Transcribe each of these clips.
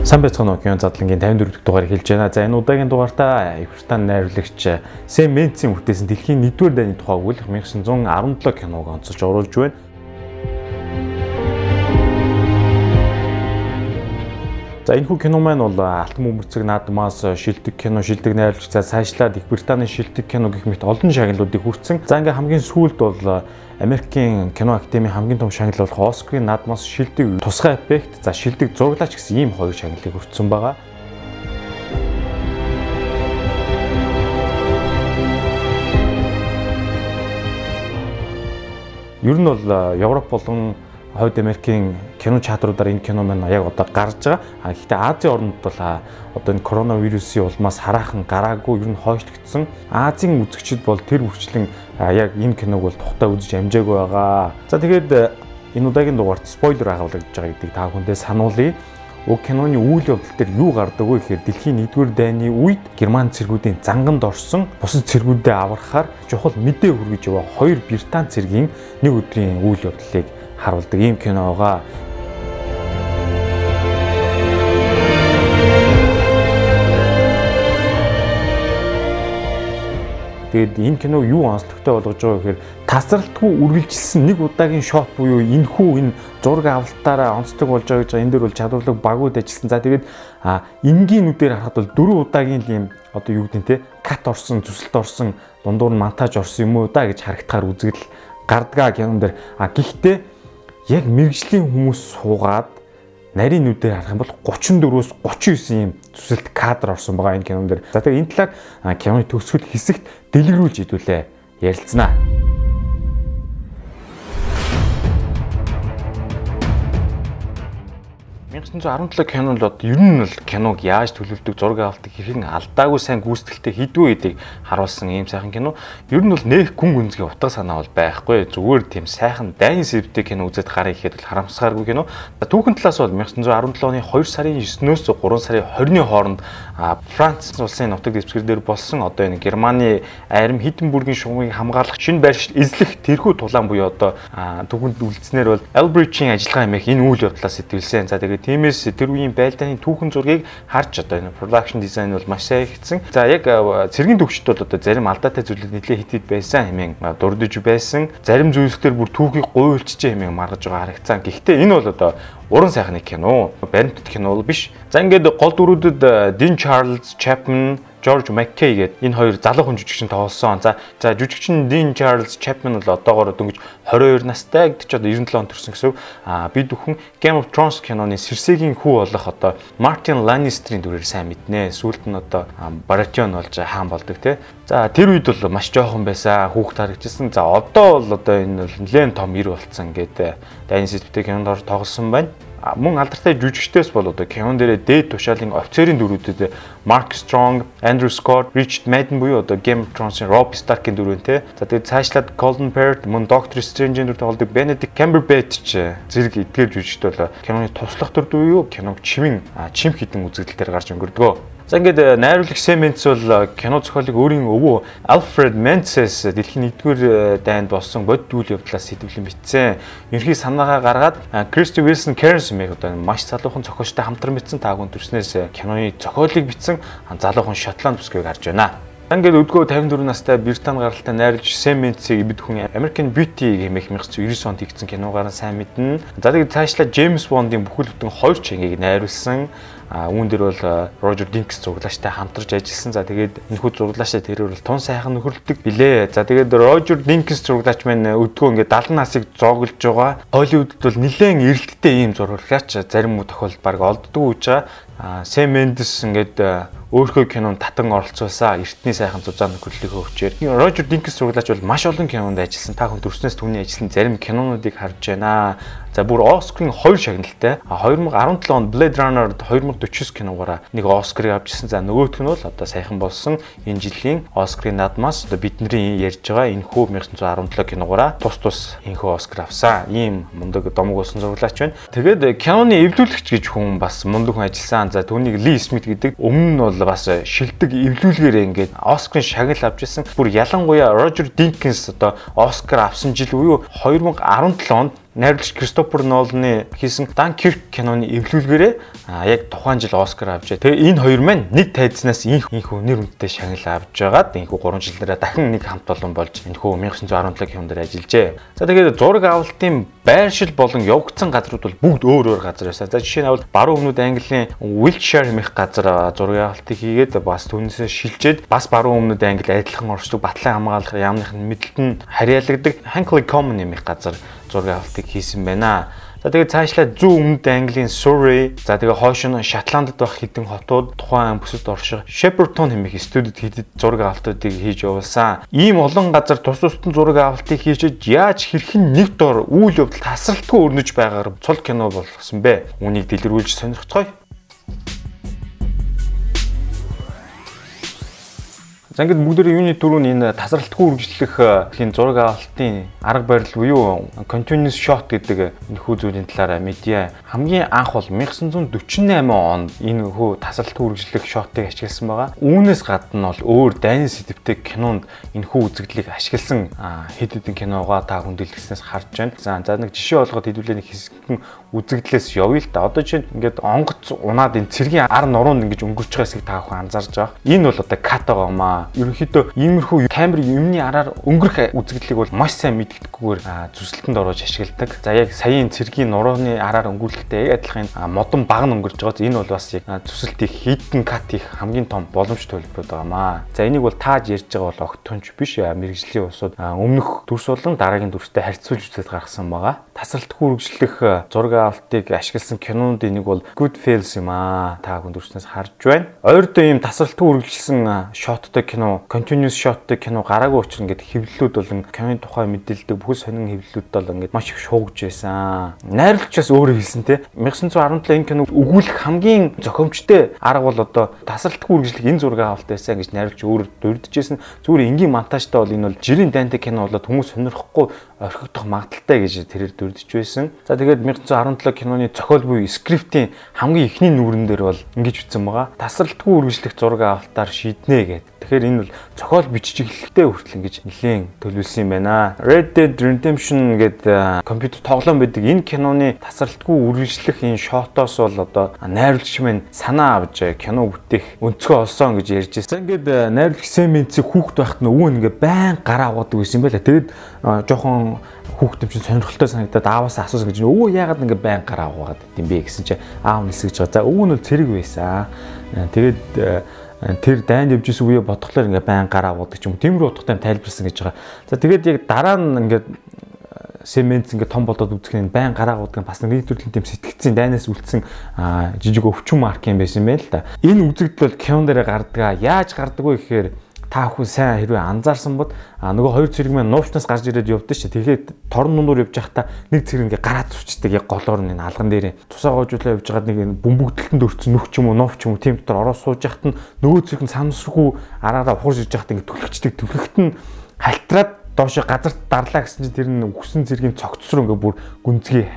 Сайн байцгаана уу кино задлангийн 54 дахь дугаарыг хэлж байна. За энэ удаагийн дугаартаа Их Британи найруулагч Сэм Мендсийн бүтээсэн дэлхийн 1-р дайны тухай өгүүлэх 1917 киног онцолж оруулж байна. За энэ хүү кино маань бол Алтан бөмбөрцөг наадмаас шилдэг кино, шилдэг найруулагч цаашлаад Их Британий шилдэг кино гэх мэт олон шагналуудыг хүртсэн. За ингээ хамгийн сүүлд бол Америкийн кино академийн хамгийн том шагнал болох Оскарын наадмаас шилдэг тусгай эффект, за шилдэг зураглаач гэсэн ийм хоёр шагналыг хүртсэн байгаа. Ер нь бол Европ болон Хойд Америкийн кино чатруудаар энэ кино маань яг одоо гарч байгаа. Гэхдээ Азийн орнууд бол одоо энэ коронавирусын улмаас хараахан гараагүй, ер нь хойшлогдсон. Азийн үзэгчид бол тэр хүрчлэн яг энэ киног бол тухтай үзэж амжаагүй байгаа. За тэгээд энэ удаагийн дугаарт спойлер агуулж байгаа гэдгийг та бүхэндээ сануулъя. Уг киноны үйл явдал дээр юу гардаг вэ гэхээр дэлхийн 1-р дайны үед Герман цэргүүдийн занганд орсон бусад цэргүүдэд аврахаар чухал мэдээ хүргэж яваа хоёр Британи цэргийн нэг өдрийн үйл явдлыг харуулдаг ийм киногоо. Тэгээд энэ киног юу онцлогтой болгож байгаа гэхээр тасралтгүй үргэлжилсэн нэг удаагийн шот буюу энэ зураг авалтаараа онцлог болж байгаа гэж энэ дөр бол чадварлаг багууд ажилласан. За тэгээд энгийнүүдээр харахад бол 4 удаагийн тийм одоо юу гэдэг нь те кат орсон, зүсэлт орсон, дундуур нь монтаж орсон юм уу да гэж харагдахаар үзэгдэл гардгаа кинон дээр. Гэхдээ яг мэрэгжлийн хүмүүс суугаад нарийн нүдээр харах юм бол 34-өөс 39 ийм зүсэлт кадр орсон байгаа энэ кинон дээр. За тэгээ энэ талаар киноны төгсгөл хэсэгт дэлгэрүүлж идүүлээ ярилцсанаа. 1917 кинонд ер нь л киног яаж төлөвлөдөг, зураг авалтыг хэрхэн алдаагүй сайн гүйцэтгэлтэй хийдвэ гэдгийг харуулсан ийм сайхан кино. Ер нь бол нэх гүн гүнзгий утга санаа бол байхгүй. Зүгээр тийм сайхан дайны сэвтэй кино үзээд гараа ихэд л харамсахааргүй кино. Түүхэн талаас бол 1917 оны 2 сарын 9-өөс 3 сарын 20-ны хооронд Франц улсын нутаг дэвсгэр дээр болсон одоо энэ Германы арим Хинденбургийн шугамыг хамгаалах шинэ байршил эзлэх тэрхүү тулаан буюу одоо түүхэнд үлдснээр бол Элбричийн ажиллагаа хэмээх энэ үйл явдлаас сэтгүүлсэн. За тэгээд тиймээс тэр үеийн байлдааны түүхэн зургийг харж одоо энэ production design бол маш сайн хийгдсэн. За яг цэргийн төвчд бол одоо зарим алдаатай зүйлүүд нэлээд хитэд байсан хэмээн дурдж байсан. Зарим зүйлсээр бүр түүхийг гуйлчжээ хэмээн маргаж байгаа харагцсан. Гэхдээ энэ бол одоо уран сайхны кино, баримтат кино бол биш. За ингээд гол дүрүүдэд Дин Чарлз Чапман, Жорж Маккей гэдэг энэ хоёр залуу хүн жүжигчин тоглосон. За жүжигчин Дин Чарлз Чапман бол одоогоор дөнгөж 22 настай гэдэг чинь одоо 97 он төрсэн гэсэн. Бид бүхэн Game of Thrones киноны Сэрсэгийн хүү болох одоо Мартин Ланнистерийн дүрээр сайн мэднэ. Сүүлд нь одоо Баратион болж хаан болдог тий. За тэр үед бол маш жоохон байсан, хүүхэд харагдчихсан. За одоо бол одоо энэ нэлээд том ир болцсон гэдэг дайны сэдвтэй кинонд тоглосон байна. Мөн алдартай жүжигчдээс бол одоо кинон дээрээ дээд тушаалын офицерын дүрүүдэд Марк Стронг, Андрю Скотт, Ричард Мэдден буюу одоо Game of Thrones-ын Robb Stark-ийн дүрэн те. За тэгээд цаашлаад Colin Firth, мөн Doctor Strange-ийн дүр тоглодог Benedict Cumberbatch зэрэг эдгээр жүжигчд бол киноны туслах дүр буюу киног чим хитэн үзэгдэлээр гарч өнгөрдөг. За ингээд найруулагч Сэм Мендс бол кино зохиолыг өөрийн өвөө Альфред Мендсээс дэлхийн 1-р дайнд болсон бодит үйл явдлаас сэдвлэн бичсэн. Ерхий санаагаа гаргаад Кристи Уилсон Кернс мэг одоо маш залуухан зохиолчтой хамтран бичсэн таагүй төрснөөс киноны зохиолыг бичсэн залуухан Шотланд бүсгүйг харж байна. Ингээд өдгөө 54 настай Британи гаралтай найруулагч Сэм Мендсийг бид бүхэн American Beauty гэмэх 1999 онд хийгдсэн киногаар сайн мэднэ. За тэгээд цаашлаа Джеймс Бондын бүхэл бүтэн 2 чангийг найруулсан. Үүн дээр бол Рожер Динкс зураглаачтай хамтарч ажилласан. За тэгээд энэхүү зураглаачтай тэрээр бол тун сайхан нөхөрлөдөг билээ. За тэгээд Рожер Динкс зураглаач маань өдгөө ингээд 70 насыг зооглож байгаа. Холливуудд бол нэлээд эрэлттэй ийм зураглаач зарим тохиолдолд баг олддог гэж байгаа. Сэм Мендс ингээд өөрхөө кинонд татан оролцуулсан эртний сайхан зузаан нөхөрлөлийнхөө хүчээр Рожер Динкс зураглаач бол маш олон кинонд ажилласан. Та хүн төрснөөс түүний ажилласан зарим кинонуудыг харж байна. За бүр Оскарын 2 шагналтай 2017 онд Blade Runner 2049 киногоор нэг Оскарыг авчихсан. За нөгөөх нь бол одоо саяхан болсон энэ жилийн Оскарын наадмаас одоо бидний ярьж байгаа энэ хүү 1917 киногоор тус энэхүү Оскар авсан. Ийм мундаг домог болсон зураглаач байна. Тэгээд киноны эвлүүлэгч гэж хүн бас мундаг хүн ажилласан. За түүнийг Ли Смит гэдэг өмнө нь бол бас шилдэг эвлүүлгээр ингээд Оскарын шагнал авч ирсэн. Бүр ялангуяа Рожер Динкинс одоо Оскар авсан жил буюу 2017 онд найруулагч Кристофер Ноланы хийсэн Dunkirk киноны эвлүүлгээрээ яг тухайн жил Оскар авчээ. Тэгээ энэ хоёр маань нэг тайзнаас ийхүү нэр хүндтэй шагнал авч байгаад ийхүү 3 жил дараа дахин нэг хамт олон болж энэхүү 1917 кинонд ажиллажээ. За тэгээд зураг авалтын байршил болон явагдсан газрууд бол бүгд өөр өөр газар байсан. За жишээ нь бол баруун өмнөд Английн Wiltshire хэмээх газар зураг авалтыг хийгээд бас түүнээсээ шилжээд бас баруун өмнөд Англи адилхан орчлог батлан хамгаалах яамныхын мэдлэлд нь харьяалагдаг Hankley Common хэмээх газар зураг авалтыг хийсэн байна. За тэгээд цаашлаад зүүн өмнөд Английн Surrey, за тэгээд хойш нь Шотландд байх хэдэн хотууд тухайн бүсэд орших Shepperton хэмээх студид хийдэд зураг авалтуудыг хийж явуулсан. Ийм олон газар тус тусдан зураг авалтыг хийжиж яаж хэрхэн нэг дор үйл явдал тасралтгүй өрнөж байгаагаар цол кино болгосон бэ? Үүнийг дэлгэрүүлж сонирхцгоё. За ингээд бүгдээ юуны түрүүн энэ тасралтгүй үргэлжлэх хин зураг авалтын арга барил буюу continuous shot гэдэг энэхүү зүйлийн талаар медиа хамгийн анх бол 1948 онд энэ хөө тасралтгүй үргэлжлэх shot-ыг ашигласан байгаа. Үүнээс гадна бол өөр дайны сэдвтэй кинонд энэхүү үзэгдлийг ашигласан хэд хэдэн киногоо та хүндэрлэгснээс харж байна. За нэг жишээ олгоод хэдүүлээ нэг хэсэгэн үзэгдлээс явъя л да. Одоо чинь ингээд онгоц унаад энэ цэргийн ар нуруунд ингэж өнгөрч байгаа хэсгийг та бүхэн анзаарж байгаа. Энэ бол одоо кат байгаа юм аа. Ерөнхийдөө иймэрхүү камер юмны араар өнгөрөх үзэгдлийг бол маш сайн мэддэггүйгээр зүсэлтэнд оруулж ашигладаг. За яг саяын цэргийн нурууны араар өнгөрүүлэхтэй яг адилхан модон баг өнгөрж байгаа. Энэ бол бас яг зүсэлтийг хитэн кат их хамгийн том боломж төлбөрөд байгаамаа. За энийг бол тааж ярьж байгаа бол огтхонч биш. Мэргэжлийн улсууд өмнөх дүрс болон дараагийн дүрстэй харьцуулж үзээд гаргасан байгаа. Тасралтгүй үргэлжлэх зураг авалтыг ашигласан кинонуудын нэг бол Goodfellas юм аа. Та хүн дүрснээс харж байна. Ойрдоо ийм тасралтгүй үргэлжилсэн shotтой кино, continuous shotтой кино гараагүй учраас ингээд хэвлэлүүд болон киноны тухай мэдээлдэг бүх сонин хэвлэлүүд бол ингээд маш их шуугж байсан. Найруулагчаас өөрөө хэлсэн те 1917 энэ киног өгүүлэх хамгийн зохиомжтой арга бол одоо тасралтгүй үргэлжлэх энэ зураг авалт байсан гэж найруулагч өөрөө дурдчихсэн. Зүгээр энгийн монтажтай бол энэ бол жирийн дайнтай кино болоод хүмүүс сонирхгүй орхигдох магадaltaй гэж тэрээр дурдж байсан. За тэгээд 1917 киноны зохиол буюу скриптийн хамгийн эхний нүүрэн дээр бол ингэж бичсэн байгаа. Тасралтгүй үргэлжлэх зураг авалтаар шийднэ гэдэг. Тэгэхээр энэ бол зохиол бичиж эхлэхдээ хүртэл ингэж нэлээд төлөвлөсөн юм байна. Red Dead Redemption гэдэг компьютер тоглоом байдаг. Энэ киноны тасралтгүй үргэлжлэх энэ шотоос бол одоо найруулагч маань санаа авч кино бүтээх өнцгөө олсон гэж ярьж байсан. Ингээд найруулагч Сэм Мендсийг хүүхэд байхад нөгөө ингээ байн гараа аваадаг байсан юм байна. Тэгээд жоохон хүүхдтэй чинь сонирхолтой санагдаад ааваас асуусан гэж өвөө яагаад ингээ байн гараа аваад юм бэ гэсэн чинь аав нисгэж байгаа. За өвөө нь бол цэрэг байсан. Тэгээд тэр дайнд явж исэн үе бодглохлоор ингээ байн гараа аваадаг ч юм. Тиймэрхүү утгатай тайлбарсан гэж байгаа. За тэгээд яг дараа нь ингээ Семент ингээ том болоод үзэх нь байн гараа аваадаг бас нэг төрлийн тийм сэтгцийн дайнаас үлдсэн жижиг өвчин марк юм байсан юм байна л да. Энэ үзэгдэл бол кинон дээр гардаг. Яаж гардаг вэ гэхээр та бүхэн сайн хэрвээ анзаарсан бод нөгөө хоёр цэрэг маань нуучнаас гарч ирээд явдсан шүү. Тэгээд торн нунуур явж байхдаа нэг цэрэг ингээ гараад зүчдэг яг голоор нь алган дээр тусаа гоожуулаа явж байгаад нэг бөмбөгдөлтөнд өрцөн нүх ч юм уу нуув ч юм уу тийм дотор ороо сууж байхад нь нөгөө цэрэг нь санамсргүй араараа ухарж ирж байхдаа ингээ түлхэгчдэг түлхэгт нь халтраад доошо газарт дарлаа гэсэн чинь тэр нь үхсэн цэргийн цогц руу ингээ бүр гүнзгий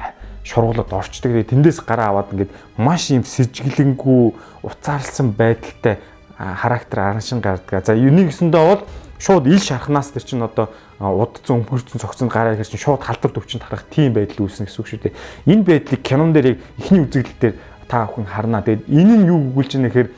шургуулад орчдөг. Тэгээд тэндээс гараа аваад ингээд маш юм сэжиглэнгүй уцаарлсан байдалтай характер араншин гардаг. За юуник гэсэндээ бол шууд ил шархнаас тэр чинь одоо удцсан өмгөрцөн цогцонд гараа ихэр чинь шууд халдвар төвчөнд харах тийм байдал үүснэ гэсэн үг шүү дээ. Энэ байдлыг кинон дээр яг ихний үзэгдэл дээр та бүхэн харнаа. Тэгээд энэ нь юу өгүүлж байна гэхээр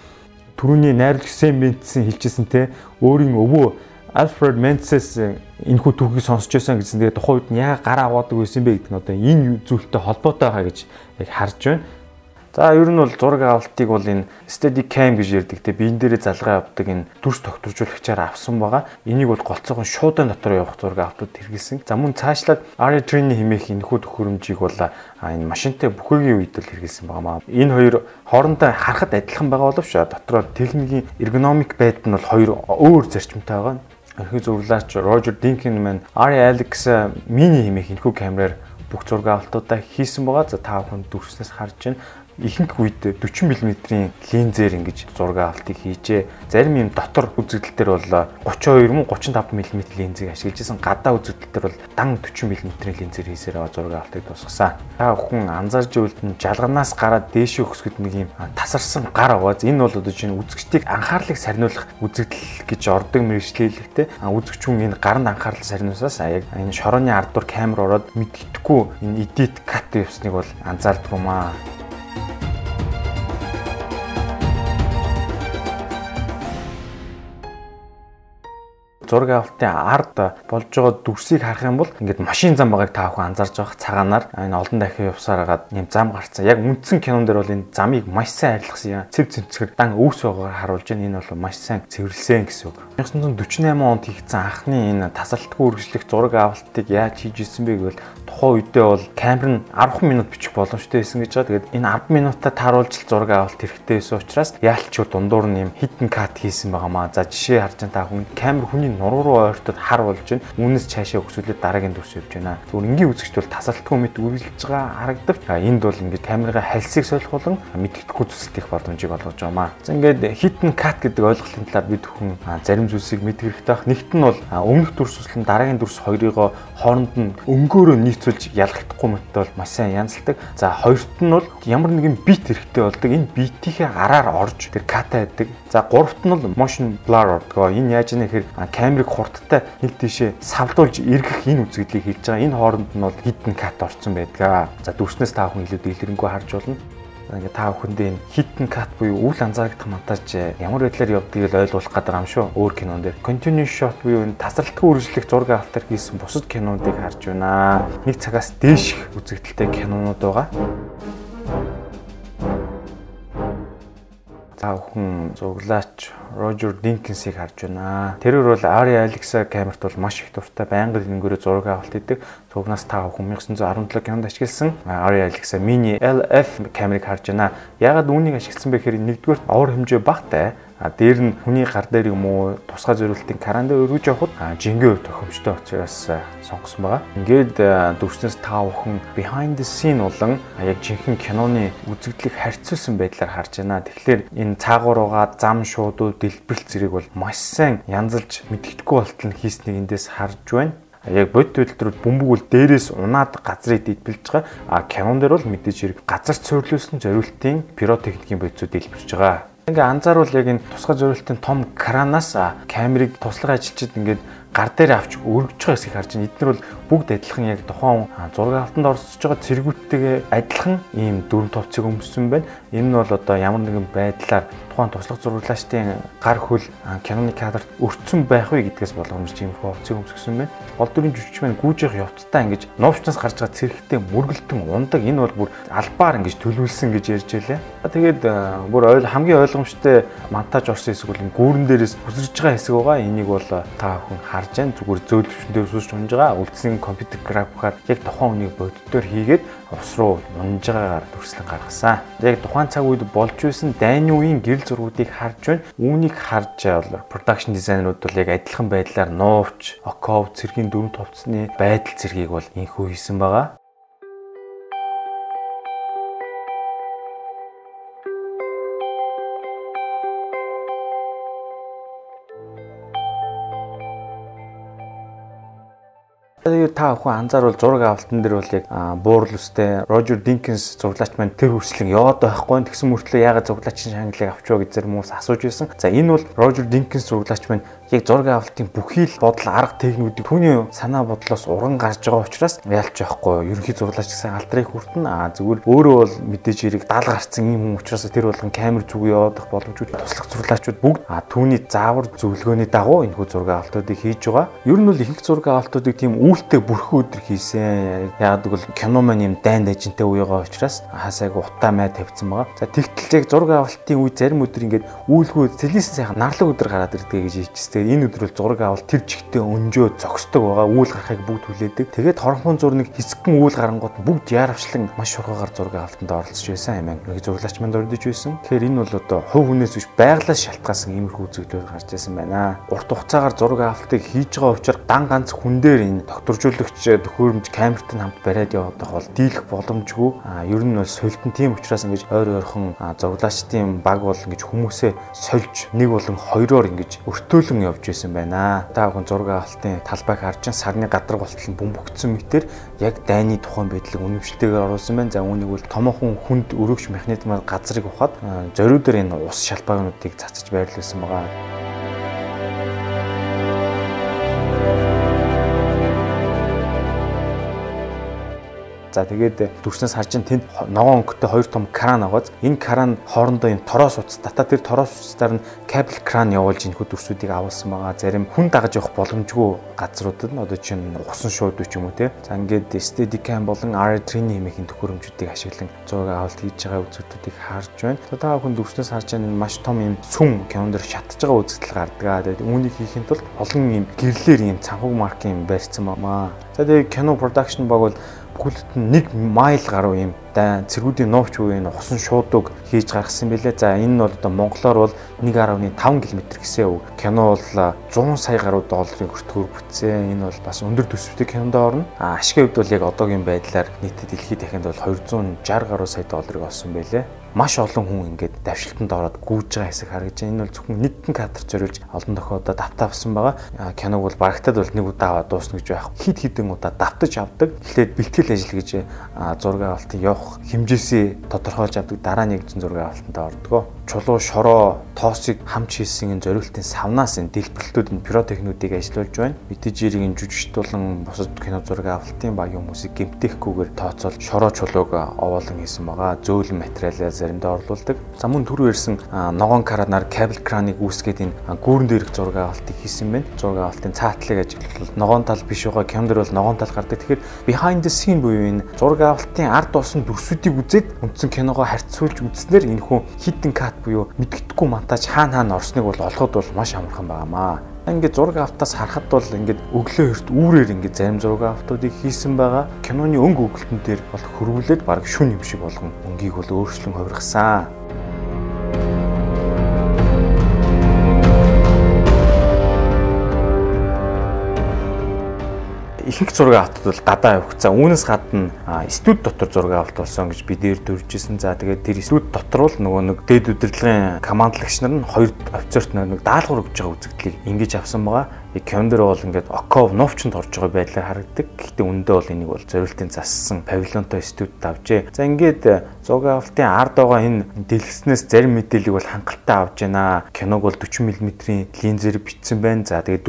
түрүүний найруулагч Сэм Мендсийн хэлжсэн те өөрийн өвөө Alfred Menzies энэхүү түүхийг сонсч байсан гэсэн. Тэгээд тухайн үед нь яагаад гараа аваадаг байсан бэ гэдэг нь одоо энэ зүйлтэй холбоотой байгаа гэж яг харж байна. За ер нь бол зураг авалтыг бол энэ Steadicam гэж ярьдаг те биен дээрээ залгаа авдаг энэ дүрс тогтворжуулагчаар авсан байгаа. Энийг бол голцоохон шуудан дотор явах зураг авалтууд хэрэгэлсэн. За мөн цаашлаад RA3-ийн хэмээх энэхүү төхөөрөмжийг бол энэ машинтай бүхээгийн үед л хэрэгэлсэн байгаа маа. Энэ хоёр хоорондоо харахад адилхан байгаа боловч дотроо техникийн эргономик байдал нь бол хоёр өөр зарчимтай байгаа. Эрхий зурлаач Roger Deakins маань RA-Alex Mini хэмээх энэхүү камераар бүх зураг авалтуудаа хийсэн байгаа. За та бүхэн дүрснээс харж байна. ихэнх үед 40 мм-ийн линзээр ингэж зураг авалтыг хийжээ. Зарим юм дотор үзэгдэл төр бол 32 мөн 35 мм линзийг ашиглаж исэн. Гадаа үзэгдэл төр бол дан 40 мм-ийн линзээр хийсээр зураг авалтыг тусгасан. Та бүхэн анзаарж байвал жалганаас гараад дээшээ өксгöd нэг юм тасарсан гар аваад энэ бол одоо чинь үзэгчдийг анхаарлыг сарниулах үзэгдэл гэж ордог мэргэжлэлтэй. Үзэгч хүн энэ гаранд анхаарал сарниусаас яг энэ шорооны ардуур камер ороод мэддэхгүй энэ edit cut явсныг бол анзаардаг юм аа. Зураг авалтын ард болж байгаа дүрсийг харах юм бол ингээд машин зам байгааг та бүхэн анзаарж байгаа цагаанаар энэ олон дахин явсаар хагаад нэм зам гарцсан. Яг үндсэн кинон дээр бол энэ замыг маш сайн арилгасан. Цэв цэмцгэр дан өвс байгаагаар харуулж байна. Энэ бол маш сайн цэвэрлсэн гэсэн үг. 1948 онд хийгдсэн анхны энэ тасралтгүй үргэлжлэх зураг авалтыг яаж хийж ирсэн бэ гэвэл тухайн үедээ бол камер нь 10 минут бичих боломжтой байсан гэж байгаа. Тэгээд энэ 10 минутаа тааруулж зураг авалт хэрэгтэй байсан учраас яалтчгүй дундуур нь юм hidden cut хийсэн байгаамаа. За жишээ харж та хүн камер хүний нуруу руу ойртоод хар болж байна. Үүнээс цаашаа өксүүлээд дараагийн дүрс явж байна. Зүгээр энгийн үзэгчд бол тасралтгүй мэт үргэлжлэж байгаа харагдав. Энд бол ингээд камерын хальсыг солих болон мэддэхгүй зүсэлт их боломжийг олгож байгаамаа. За ингээд hidden cut гэдэг ойлголтын талаар бид хүн зарим зүйлсийг мэдэх хэрэгтэй байх. Нэгт нь бол өмнөх дүрс суслан дараагийн дүрс хоёрыг хооронд нь өнгөөрөө нийцүүлж ялгахдахгүй мэттэй бол маш сайн янзалдаг. За хоёрт нь бол ямар нэгэн бит хэрэгтэй болдог. Энэ битийнхээ араар орж тэр cut байдаг. За гуравт нь бол motion blur ордог. Энэ яаж яах гэхээр камерыг хурдтай хил тийшээ савлуулж эргэх энэ үзэгдлийг хийж байгаа. Энэ хооронд нь бол hidden cut орсон байдаг. За дүрснээс та бүхэн илүү дэлгэрэнгүй харж болно. Ингээ та бүхэндээ энэ hidden cut буюу үл анзаарагдах монтаж ямар байдлаар явдгийг л ойлгуулах гэдэг юм шүү. Өөр кинон дээр continuous shot буюу энэ тасралтгүй үргэлжлэх зураг авалтаар хийсэн бусад кинонуудыг харж байна. Нэг цагаас дээш үзэгдэлтэй кинонууд байгаа. Та бүхэн зураглаач Roger Deakins-ийг харж байна. Тэрээр бол Arri Alexa камерт бол маш их дуртай, байнга нэнгээрээ зураг авалт хийдэг. Цугнаас та бүхэн 1917 кинонд ашигласан Arri Alexa Mini LF камерыг харж байна. Яагаад үүнийг ашигласан бэ гэхээр нэгдүгээр овор хэмжээ багтай. Дээр нь хүний гар дээр юм уу тусгай зориултын каран дээр өргөж явахад жингээ тохиомжтой учраас сонгосон байгаа. Ингээд дүрснээс та бүхэн behind the scene болон яг жинхэнэ киноны үзэгдлийг харьцуулсан байдлаар харж байна. Тэгэхээр энэ цаагуур байгаа зам шуудууд дэлбэрэл зэрэг бол маш сайн янзалж мэддэхгүй болтол нь хийснийг эндээс харж байна. Яг бодит үйлдвэрүүд бөмбөг бол дээрээс унаад газрыг дэлбэлж байгаа. Кинон дээр бол мэдээж хэрэг газар цөөрлүүлсэн зориултын пиротехникийн бодисууд дэлбэрж байгаа. Ингээ анзаарвал яг энэ тусгай зориултын том кранаас камерыг туслах ажилчид ингээд гар дээр авч өргөж байгаа хэсгийг харж байна. Эдгээр бол бүгд адилхан яг тухайн зураг авалтанд оролцож байгаа цэргүүдтэйгээ адилхан ийм дөрвөн товцыг өмссөн байна. Энэ нь бол одоо ямар нэгэн байдлаар тухайн туслах зураглаачдын гар хөл киноны кадрт өртсөн байх вэ гэдгээс болгоомжтой ийм товцыг өмсгсөн байна. Гол дүрийн жүжигч маань гүйж явах явцдаа ингэж нуувчнаас гарч байгаа цэрэгтэй мөргөлтөн ундаг. Энэ бол бүр албаар ингэж төлөвлөсөн гэж ярьж байлаа. Тэгээд бүр хамгийн ойлгомжтой монтаж орсон хэсэг бол энэ гүүрэн дээрээс хүсэж байгаа хэсэг байгаа. Энийг бол та бүхэн харж байна. Зүгээр зөөлөвчн дээр сүсч унж байгаа. Үлдсэн компьютер графикаар яг тухайн үнийг бодитоор хийгээд ус руу унж байгаагаар дүрслэн гаргасан. Яг тухайн цаг үед болж байсан дайны үеийн гэрэл зургуудыг харж байна. Үүнийг харж бол production дизайнерууд бол яг адилхан байдлаар нуувч, оков, цэргийн дөрвөн товцны байдал зэргийг бол инхүү хийсэн байгаа. Тэгээд та бүхэн анзаарвал зураг авалтан дээр бол яг буурал үстэй Roger Deakins зураглаач маань тэр хүрчлэн яваад байхгүй. Тэгсэн мөртлөө яагаад зураглаачийн шагналыг авчваа гэж зарим хүмүүс асууж байсан. За энэ бол Roger Deakins зураглаач маань яг зураг авалтын бүхий л бодол арга техникүүдийг түүний санаа бодлоос уран гарч байгаа учраас ялч байхгүй. Ерөнхий зураглаач гэсэн алдрыг хүртэн зүгээр өөрөө бол мэдээж хэрэг дал гарцсан юм хүн учраас тэр болгон камер зүг яваадах боломжгүй туслах зураглаачууд бүгд түүний заавар зөвлөгөөний дагуу энэхүү зураг авалтуудыг хийж байгаа. Ер нь бол их зураг авалтуудыг тийм үлтэй бүрхэн өдөр хийсэн. Яг бол кино маань юм дайнд ажинтай үегаа учраас хасайг утаа май тавьсан байгаа. За тэгтэл яг зураг авалтын үе зарим өдөр ингээд үүлгүй цэлийсэн сайхан нарлаг өдөр гараад ирдэг гэж хэлчихсэн. Тэгэхээр энэ өдрөл зураг авал тэр чигтээ өнжөө зогсдог байгаа. Үйл гарахыг бүгд хүлээдэг. Тэгээд хоромхон зурныг хэсэгэн үйл гарангууд бүгд яарвчлан маш ургаагаар зураг авалтанд оролцож байсан юм. Нэг зураглагч манд өрдөж байсан. Тэгэхээр энэ бол одоо хувь хүнээс биш байгалаас шалтгаалсан иймэрхүү үзэгдлүүд гарч ирсэн байна. Урт хугацаагаар зураг авалтыг хийж байгаа учраас дан ганц хүн дээр энэ докторжуулагч төхөөрөмж камертай хамт бариад явах бол дийлэх боломжгүй. Ер нь бол сольтон тийм учраас ингэж ойр ойрхон зураглагчдын баг бол ингэж хүмүүсээ сольж нэг болон хоёроор ингэж өртөөлөн явж байсан байна. Та бүхэн зураг авалтын талбайг харж сарны гадар болтол бөмбөгдсөн мэтэр яг дайны тухайн байдлыг үнэмшилтэйгээр оруулсан байна. За үүнийг бол томоохон хүнд өргөгч механизмаар газрыг ухаад зориудаар энэ ус шалбаагнуудыг цацаж байрлуулсан байгаа. За тэгээд дүрснээс харж тэнд ногоон өнгөтэй хоёр том кран аваад энэ кран хоорондоо энэ тороос утас татаа тэр тороос утасаар нь кабель кран явуулж энэхүү дүрсүүдийг авуулсан байгаа. Зарим хүн дагаж явах боломжгүй газруудад нь одоо чинь усан шууд ч юм уу те. За ингээд Steadicam болон R3-ийн хэмээхийн төхөөрөмжүүдийг ашиглан зураг авалт хийж байгаа үзэгдлүүдийг харж байна. Та бүхэн дүрснээс харж энэ маш том юм сүм кинонд шатж байгаа үзэгдэл гардаг. Тэгээд үүнийг хийхэд тулд олон юм гэрлэр юм цанхаг маркын барьсан бамаа. За тэгээд кино production баг бол бүхэлд нь 1 майл гаруй юм цэргүүдийн нуугч буюу энэ усан шуудыг хийж гаргасан байлээ. За энэ нь бол одоо монголоор бол 1.5 км гэсэн үг. Кино бол 100 сая гаруй долларын хүртээр бүтсэн. Энэ бол бас өндөр төсвөтэй кинонд орно. Ашигын хувьд бол яг одоогийн байдлаар нийтэд дэлхийд дахинд бол 260 гаруй сая долларыг олсон байлээ. Маш олон хүн ингээд давшилтанд ороод гүйж байгаа хэсэг харагдаж байна. Энэ бол зөвхөн нэгэн кадр зориулж олон тохиолдолд давтаавсан байгаа. Киног бол барагтаад бол нэг удаа аваад дуусна гэж байх. Хид хідэн удаа давтаж авдаг. Эхлээд бэлтгэл ажил гэж зураг авалтын явах хэмжээсээ тодорхойлж авдаг. Дараа нэг зэн зураг авалтанд ордог. Чулуу, шороо, тоосыг хамж хийсэн энэ зориултын савнаас энэ дэлбэрэлтүүд энэ пиротехнүүдийг ажиллуулж байна. Мэдээж энэ жүжигчд болон бусад кино зураг авалтын багийн хүмүүсийг гэмтээхгүйгээр тооцоол шороо чулууг овоолон хийсэн байгаа. Зөөлөн материалаа заримдаа орлуулдаг. За мөн түрүү ярьсан ногоон кранаар кабель краныг үүсгээд энэ гүүрэн дээрх зураг авалтыг хийсэн байна. Зураг авалтын цаатлыг ажиглал ногоон тал биш байгаа. Кинонд бол ногоон тал гардаг. Тэгэхээр behind the scene буюу энэ зураг авалтын ард усан дүрсүүдийг үзээд үндсэн киногоо харьцуулж үзснээр энэхүү хидden cut буюу мэдгэдэггүй монтаж хаана орсныг бол олоход бол маш амархан байгаамаа. Ингээд зураг авалтаас харахад бол ингээд өглөө эрт үүрээр ингээд зарим зураг авалтуудыг хийсэн байгаа. Киноны өнгө өгөлтөн дээр бол хөрвүүлээд баг шүн юм шиг болгон өнгийг бол өөрчлөн хувиргасан. Ихэнх зураг авалтууд бол гадаа явагцсан. Үүнээс гадна студ дотор зураг авалт болсон гэж би дээр дөрвжсэн. За тэгээд тэр студ дотор бол нөгөө нэг дээд удирдлагын командлагч нар нь хоёр офицерт нэг даалгавар өгж байгаа үзэгдлийг ингэж авсан байгаа. Кинон дээр бол ингээд оков новчонд орж байгаа байдлаар харагддаг. Гэхдээ үндэ бол энийг бол зориултын зассан павильонтой студид авчээ. За ингээд зураг авалтын ард байгаа энэ дэлгэснээс зарим мэдээллийг бол хангалттай авч байна. Киног бол 40 мм-ийн линзээр бичсэн байна. За тэгээд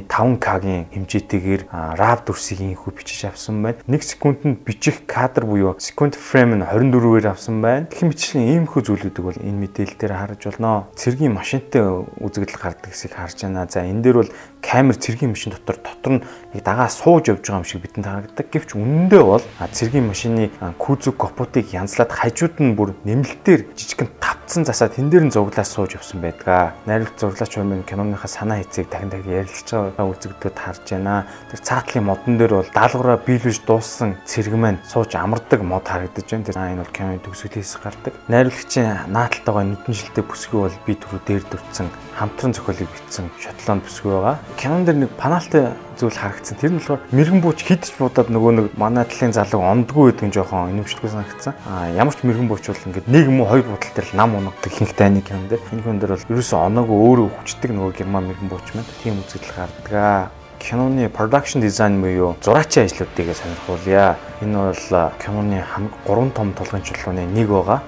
4.5К-гийн хэмжээтэйгээр RAW дүрсийг инхүү бичиж авсан байна. 1 секундэд бичих кадр буюу секунд фрейм нь 24-ээр авсан байна. Гэх мэтчлэн иймэрхүү зүйлүүдийг бол энэ мэдээлэл дээр харж болно. Цэргийн машинтай үзэгдэл гардаг хэсгийг харж байна. За энэ дээр бол камер цэргийн машин дотор нь яг дагаа сууж явж байгаа юм шиг бидэнд харагддаг. Гэвч үнэндээ бол цэргийн машины кузов капотыг янзлаад хажууд нь бүр нэмэлтээр жижигхэн тавцсан засаад тэн дээр нь зуглаас сууж явсан байдаг. Найруулагч зурлаач хүмүүс киноныхаа санаа хэцийг дахин ярилцж байгаа үзэгдэлд харж байна. Тэр цаатлын модон дээр бол даалгавраа биелүүлж дууссан цэрэг маань сууж амардаг мод харагдаж байна. Тэр энэ бол киноны төгсгөлээс гардаг. Найруулагчийн наалталтайгаа нүдэн шилдэг бүсгүй бол би түрүү дээр дурдсан хамтран зохиолыг бичсэн шотланд бүсгүй байгаа. Кинон дээр нэг паналтай зүйл харагдсан. Тэр нь болохоор мэрэгэн бууч хидч будаад нөгөө нэг манай талын залуу ондгүй гэдэг нь жоохон инэмшилгүй санагдсан. Ямар ч мэрэгэн бууч бол ингээд нэг юм уу хоёр будал дээр нам унагдаг ихэнх дайны кинон дээр. Энэ хүн дээр бол ерөөсөө оноогүй өөрөө хүчдэг нөгөө герман мэрэгэн бууч маань тийм үзэгдэл гардаг. Киноны production design буюу зураачийн ажлуудыг сонирхуулъя. Энэ бол киноны 3 том тулгын чулууны нэг байгаа.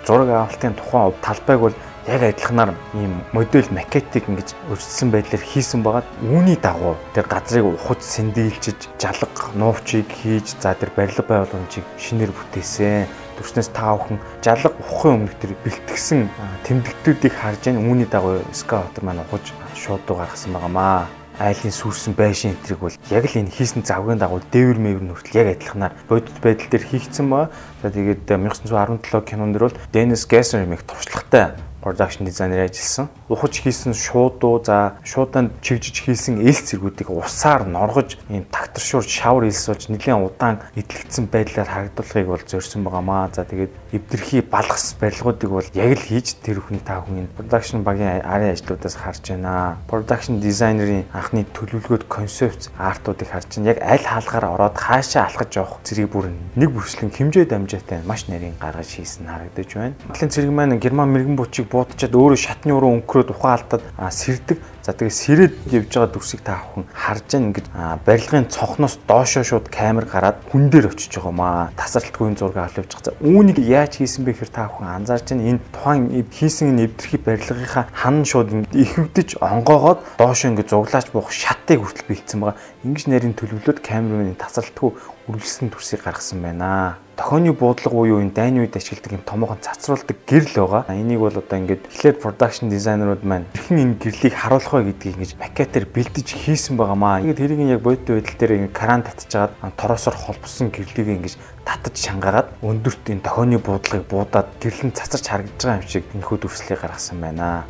Зураг авалтын тухайн талбайг бол яг адилханаар ийм модель макетыг ингэж өрчсөн байдлаар хийсэн байгаа. Үүний дагуу тэр газрыг ухаж сэндэлчиж, жалга нуувчийг хийж, за тэр барилга байгууламжийг шинээр бүтээсэн. Төрснөөс та бүхэн жалга ухахын өмнө тэр бэлтгэсэн тэмдэгтүүдийг харж байна. Үүний дагуу скаутер маань ухаж шууд гаргасан байгаамаа. Айлын сүрсэн байшин энтриг бол яг л энэ хийсэн завгийн дагуу дээвэр мэвэр нүртэл яг адилханаар бодит байдал дээр хийгдсэн байгаа. За тэгээд 1917 кинонд бол Денис Гессер нэмэх туршлагатай production designer ажилласан. Ухаж хийсэн шуудуу за шууданд чигжиж хийсэн элс зэргүүдийг усаар норгож ийм тагтаршуур шавар хэлсүүлж нэлээд удаан идэлгдсэн байдлаар харагдуулахыг бол зорьсон байгаамаа. За тэгээд эвдэрхий балгас барилгуудыг бол яг л хийж тэр бүхний та хүн production багийн арын ажлуудаас харж байна. Production designer-ийн анхны төлөвлөгөөд концепц артуудыг харж байна. Яг аль хаалгаар ороод хаашаа алхаж явах зэрэг бүр нэг бүрслэн хэмжээ дамжаатай маш нарийн гаргаж хийсэн харагдаж байна. Монголын цэрэг маань герман мэрэгэн бучиг буудчаад өөрөө шатны уруу өнгөрөөд ухаан алдаад сэрдэг. За тэгээ сэрээд явж байгаа дүрсийг та бүхэн харж байгаа ингэж барилгын цонхноос доошоо шууд камер гараад хүн дээр очиж байгаа маа. Тасралтгүй зураг авч явж байгаа. Үүнийг яаж хийсэн бэ гэхээр та бүхэн анзаарч байна. Энэ тухайн хийсэн энэ эвдэрхий барилгынхаа хан шууд ихэвдэж онгоогоод доошоо ингэ зуглаач буух шатыг хүртэл бэлдсэн байгаа. Ингэж нарийн төлөвлөлөд камерын тасралтгүй үргэлжлсэн дүрсийг гаргасан байна. Тохионы буудлага буюу энэ дайны үед ашигладаг юм томоохон цацруулдаг гэрэл байгаа. Энийг бол одоо ингээд эхлээд production designer-ууд маань хэрхэн энэ гэрлийг харуулах вэ гэдгийг ингэж макетээр бэлдэж хийсэн байгаамаа. Ингээд тэрийг яг бодит байдал дээр ингээд кран татчихад тороосоор холбосон гэрлийг ингэж татаж шангаагаад өндөрт энэ тохионы буудлагыг буудаад гэрлэн цацарч харагдаж байгаа юм шиг энэхүү дүрслийг гаргасан байна.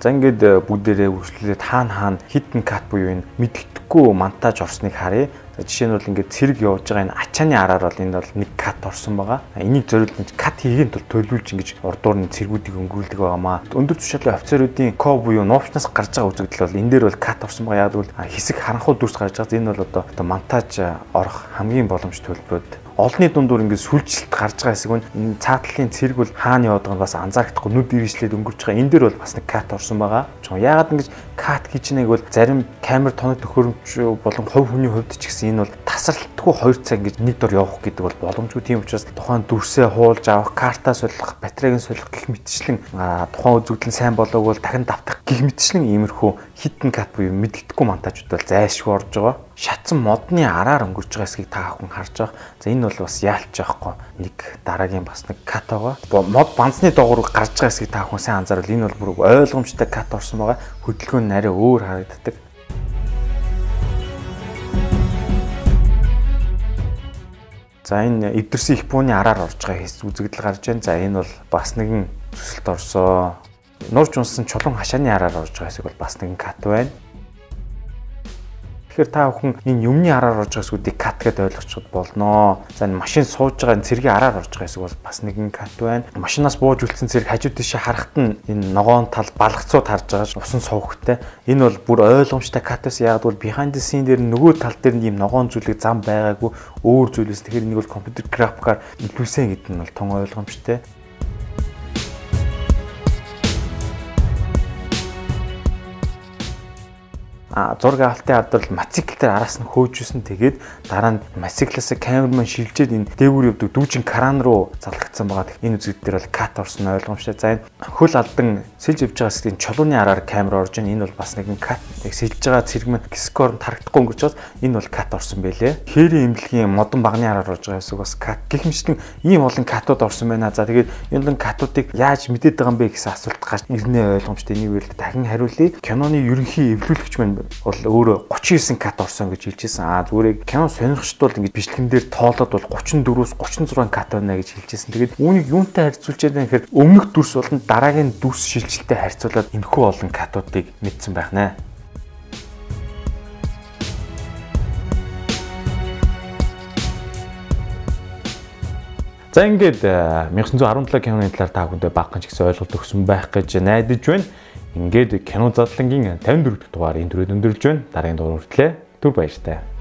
За ингээд бүгдээрээ үргэлжлүүлээд хаана хитэн кат буюу энэ мэддэхгүй монтаж орсныг харъя. За жишээ нь бол ингээд цэрэг явж байгаа энэ ачааны араар бол энэ бол нэг кат орсон байгаа. Энийг зориулж кат хийгээд бол төлөвлөж ингэж урдуур нь цэргүүдийг өнгөрүүлдэг байгаамаа. Өндөр түвшинтэй офицеруудын ко буюу нуувчнаас гарч байгаа үзэгдэл бол энэ дээр бол кат орсон байгаа. Яг бол хэсэг харанхуй дүрс гарч байгаа. Энэ бол одоо монтаж орох хамгийн боломжтой төлбөрөд олонний дундуур ингээд сүлжилт гарч байгаа хэсэг нь цаатлалын цэрэг бол хаана яваад байгааг бас анзаардахгүй нүд ирээшлээд өнгөрч байгаа. Энэ дээр бол бас нэг кат орсон байгаа. Яагаад ингэж кат хийж нээг бол зарим камер тоног төхөөрөмж болон хувь хүний хувьд ч гэсэн энэ бол тасралтгүй 2 цаг ингэж нэг дор явах гэдэг бол боломжгүй. Тийм учраас тухайн дүрсээ хуулж авах, картаа солих, батарейг солих гэх мэтчлэн тухайн үзэгдэл сайн болоог бол дахин давтах гэх мэтчлэн иймэрхүү хитэн кат буюу мэддэхгүй монтажууд бол зайлшгүй орж байгаа. Шатсан модны араар өнгөрч байгаа хэсгийг та бүхэн харж байгаа. За энэ бол бас яалч байхгүй. Нэг дараагийн бас нэг кат байгаа. Мод банцны доогуур гарч байгаа хэсгийг та бүхэн сайн анзаарвал энэ бол бүр ойлгомжтой кат орсон байгаа. Хөдөлгөөн нь арай өөр харагддаг. За энэ эвдэрсэн их бууны араар орж байгаа хэсэг үзэгдэл гарч байна. За энэ бол бас нэгэн төсөлд орсон. Нурж унсан чулуун хашааны араар орж байгаа хэсэг бол бас нэгэн кат байна. Тэгэхээр та бүхэн энэ юмны араар орж байгаа хэсгүүдийг кат гэдээ ойлгочиход болно. За энэ машин сууж байгаа цэргийн араар орж байгаа хэсэг бол бас нэгэн кат байна. Машинаас бууж үлдсэн цэрэг хажуу тийшээ харахад нь энэ ногоон тал балгацууд харж байгаа усан сувгтай. Энэ бол бүр ойлгомжтой кат байсан. Яг бол behind the scene дээр нөгөө тал дээр нь ийм ногоон зүйлэг зам байгаагүй өөр зүйлээс. Тэгэхээр энийг бол компьютер графикаар илүүсэн гэдэг нь бол тун ойлгомжтой. Зураг авалтын ард бол мотоциклээр араас нь хөөжүүлсэн. Тэгээд дараа нь мотоциклээс камерман шилжээд энэ дээгүүр явдаг дүүжин кран руу залгагдсан байгаа. Энэ үзэгдэл бол кат орсон ойлгомжтой. За энэ хөл алдан сэлж явж байгаа хэсгийн чулууны араар камер орж байна. Энэ бол бас нэгэн кат. Яг сэлж байгаа цэрэг мань кискор тарагдахгүй өнгөрч бас энэ бол кат орсон байлээ. Хээрийн имлэгийн модон багны араар орж байгаа хэсэг бас кат. Гэх мэтлэн ийм олон катууд орсон байна. За тэгээд энэ олон катуудыг яаж мэдээд байгаа юм бэ гэсэн асуулт гарч ирнэ ойлгомжтой. Энийг үл дахин хариулъя. Киноны ерөнхий эвлүүлэгч маань бол өөрөө 39 кат орсон гэж хэлжсэн. Зүгээр кино сонирхчд бол ингэж бичлэгэн дээр тоолоод бол 34-өөс 36 кат байна гэж хэлжсэн. Тэгээд үүнийг юунтай харьцуулж байгаа гэхээр өмнөх дүрс болон дараагийн дүрс шилжилттэй харьцуулаад энэхүү олон катуудыг мэдсэн байх нэ. За ингээд 1917 киноны талаар та бүхэндээ багахан ч гэсэн ойлголт өгсөн байх гэж найдаж байна. Ингээд кино задлангийн 54 дахь дугаар энэ төрөд өндөрлж байна. Дараагийн дугаар хүртлээр түр баяртай.